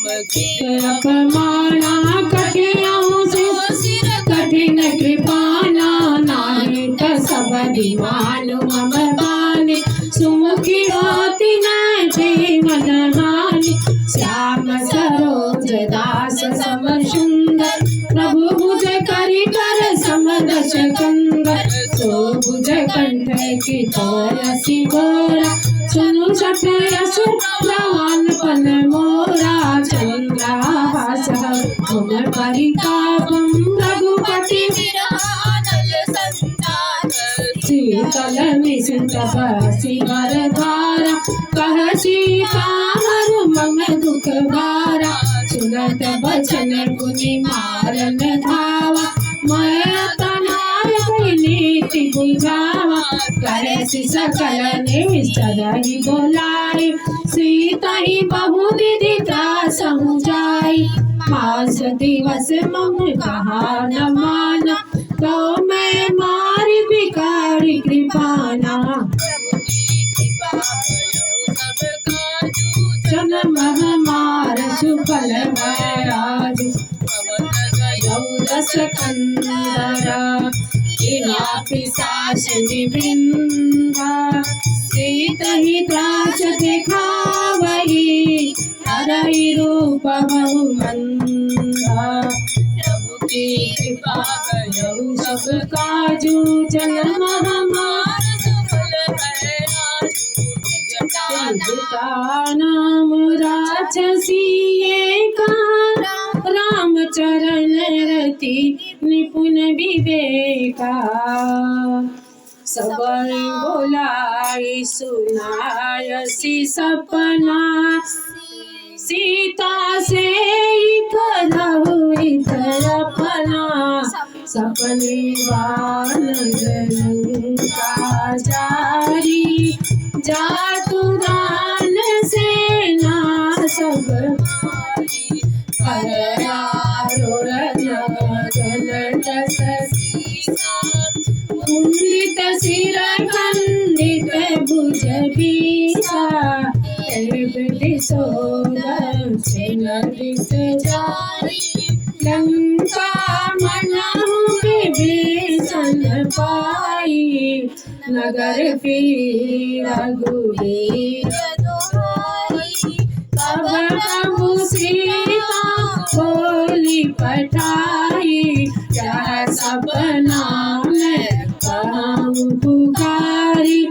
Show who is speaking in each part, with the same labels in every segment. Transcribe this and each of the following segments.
Speaker 1: अपमाना कठिन कृपाना नाहित सब दीवानु मम बाने सुमुखी होती न जीवन हानि श्याम सरोज दास सम सुंदर प्रभु भुज करि कर समदश कंदर सो भुज कंठ की तोरसी गोरा सुनु सठ असुर प्रवान पन मोरा चंद्राभास हम परितापम रघुपति शीतल निशित बसी वरधारा कह सीता हरु मम दुख भारा सुनत बचन मुनि मारन धावा मैं तनाय नीति बुझावा करे सकल निश्चर ही बोलाई सीता ही बहु विधि त्रास जाई मास दिवस मम कहा न माना तो मैं मारी भिखारी कृपाना जन्म हमार सुफल भयाज दस कंदरा इना पिशाचिनी वृंदा सीता ही त्रास दिखावही हरई रूप बहु मंदा प्रभु की कृपा करो सब काजू जन्म हमार सुफल जटा नाम राक्षसी एका राम चरण रति निपुण विवेका सबल बोलाई सुनायसी सपना सीता से करहु अपना सपने वानर जारी जातु दान सेना सब कुंडित सिर खंडित भुज बीसा लंका मनाहु विभीषण पाई नगर फिर रघुवीर तब प्रभु सीता बोली पठाई क्या सपना में कहूँ पुकारी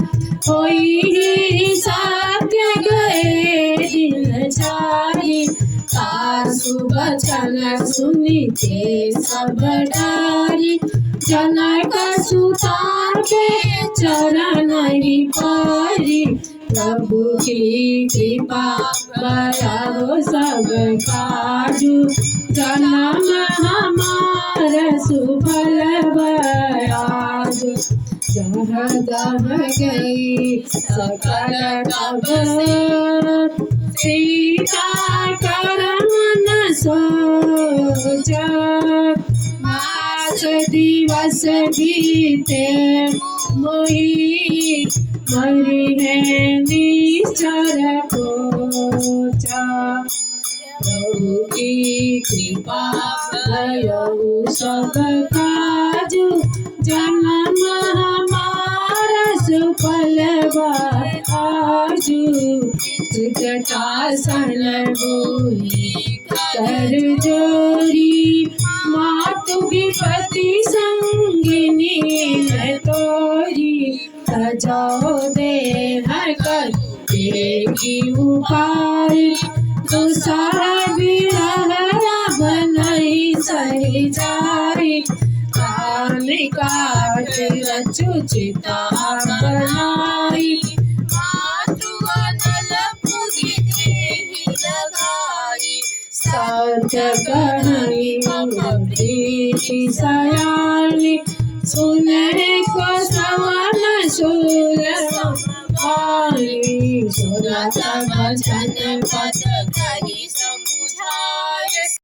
Speaker 1: होई सत्य गए दिन चारी सासु बचन सुनिते सब डारी जनक सुता के चरण ही पारी प्रभु की कृपा बयारो सब काजू जन्म हमार सुफल बयाज जह जह गई सकल तब सीता कर मन सोचा मास दिवस बीते मोही मरी है निश्चर कोचा प्रभु की कृपा भयउ सब काजू जन्म हमारा सुफल आजू जटासन बोली कर जोरी मातु विपति संगिनी है तोरी सजाओ दे हर कर की उपाय दूसरा विरह बनई सही जाई कान काट रचु चिता बनाई सत्य कहानी प्रीति सयानी सुने को सवन शूल सुनता भजन पद करी